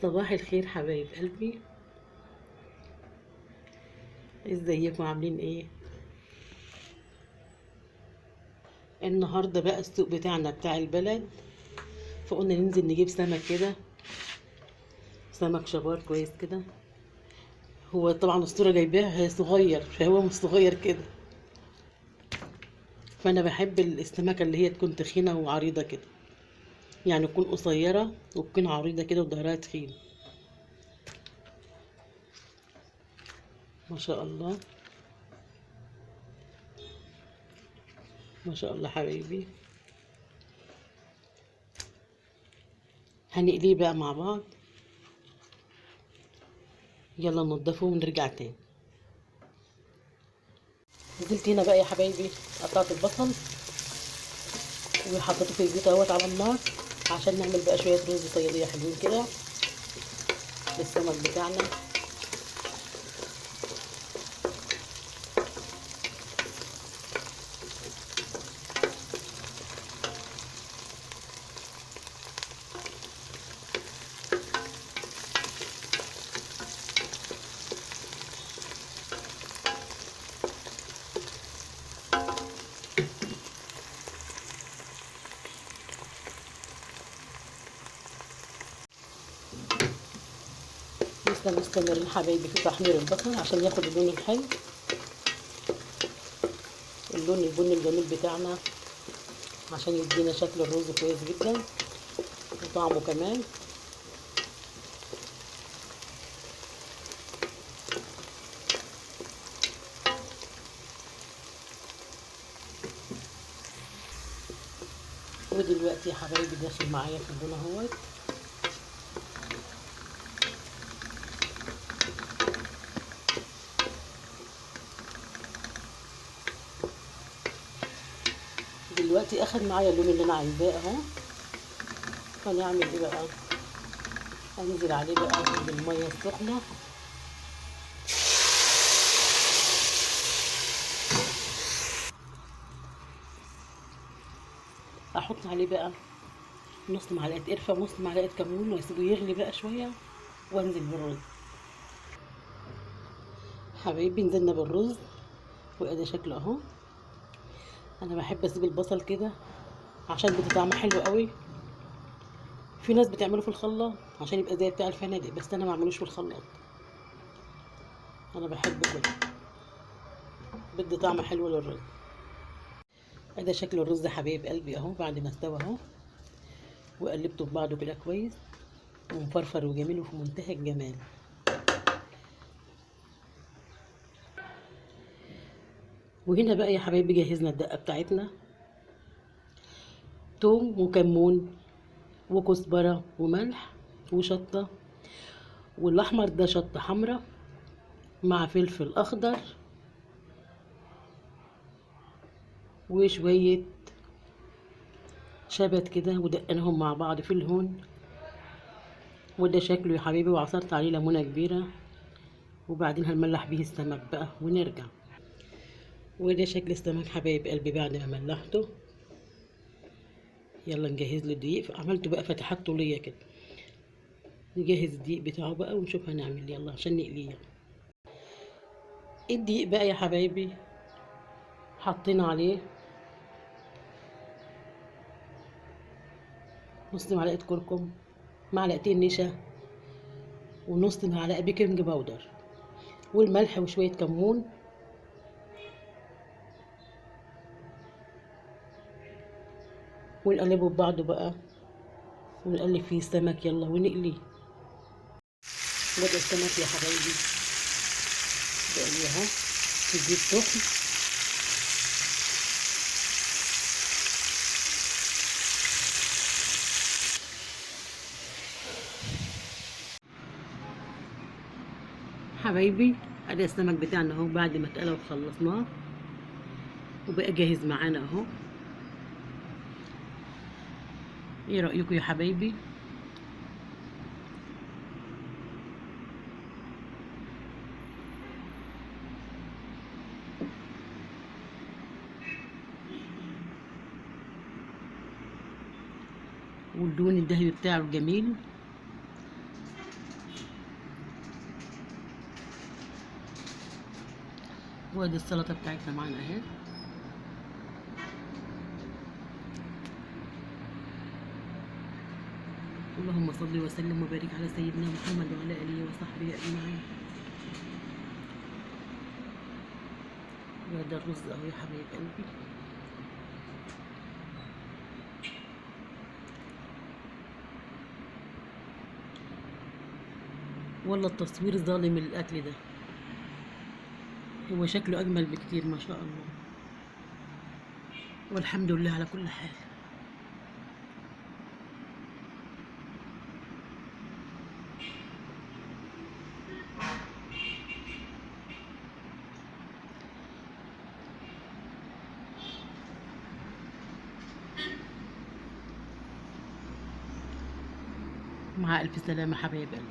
صباح الخير حبايب قلبي، ازيكم عاملين ايه؟ النهارده بقى السوق بتاعنا بتاع البلد، فقلنا ننزل نجيب سمك كده، سمك شبار كويس كده. هو طبعا الصورة جايباه صغير، فهو مش صغير كده. فانا بحب السمكة اللي هي تكون تخينة وعريضة كده، يعني تكون قصيرة وتكون عريضة كده وظهرها تخين. ما شاء الله، ما شاء الله حبايبي. هنقليه بقى مع بعض. يلا ننضفه ونرجع تاني. نزلت هنا بقى يا حبايبي، قطعت البصل وحطيته في الزيت اهوت على النار، عشان نعمل بقى شويه رز صياديه حلوين كده للسمك بتاعنا. لسه مستمرين حبايبي في تحمير البصل عشان ياخد اللون الحلو، اللون البني الجميل بتاعنا، عشان يدينا شكل الرز كويس جدا وطعمه كمان. ودلوقتي يا حبايبي داخل معايا في اللون اهوت. دلوقتي اخد معايا اللون اللي انا عايزاه اهو. هنعمل ايه بقى؟ هنزل عليه بقى بالميه السخنه، احط عليه بقى نص معلقه قرفه ونص معلقه كمون، واسيبه يغلي بقى شويه وانزل بالرز. حبايبي نزلنا بالرز وادي شكله اهو. انا بحب اسيب البصل كده عشان بيدي طعم حلو قوي. في ناس بتعمله في الخلاط عشان يبقى زي بتاع الفنادق، بس انا ما اعملوش في الخلاط. انا بحب كده، بدي طعم حلو للرز. ادي شكل الرز يا حبايب قلبي اهو، بعد ما استوى اهو وقلبته في بعضه كده كويس ومفرفر وجميل وفي منتهى الجمال. وهنا بقى يا حبايبي جهزنا الدقه بتاعتنا، توم وكمون وكزبره وملح وشطه، والاحمر ده شطه حمراء مع فلفل اخضر وشويه شبت كده، ودقناهم مع بعض في الهون. وده شكله يا حبيبي، وعصرت عليه ليمونه كبيره، وبعدين هنملح بيه السمك بقى ونرجع. وده شكل السمك حبايب قلبي بعد ما ملحته. يلا نجهز له الدقيق، عملته بقى فتحات طوليه كده. نجهز الدقيق بتاعه بقى ونشوف هنعمل يلا عشان نقليه. الدقيق بقى يا حبايبي حطينا عليه نص معلقه كركم، معلقتين نشا، ونص معلقه بيكنج باودر، والملح وشويه كمون. ونقلبه ببعضه بقى، ونقلب فيه السمك يلا ونقليه. بدأ السمك يا حبايبي بقليه اهو في الزيت سخن. حبايبي ادي السمك بتاعنا اهو بعد ما اتقلى وخلصناه، وبقى جاهز معانا اهو. ايه رأيكم يا حبايبي؟ واللون الذهبي بتاعه الجميل. وادي السلطة بتاعتنا معانا اهي. اللهم صل وسلم وبارك على سيدنا محمد وعلى اله وصحبه اجمعين. وده الرز اهو يا حبايب قلبي. والله التصوير ظالم الاكل ده، هو شكله اجمل بكتير ما شاء الله، والحمد لله على كل حال. مع الف سلامة حبايب قلبي.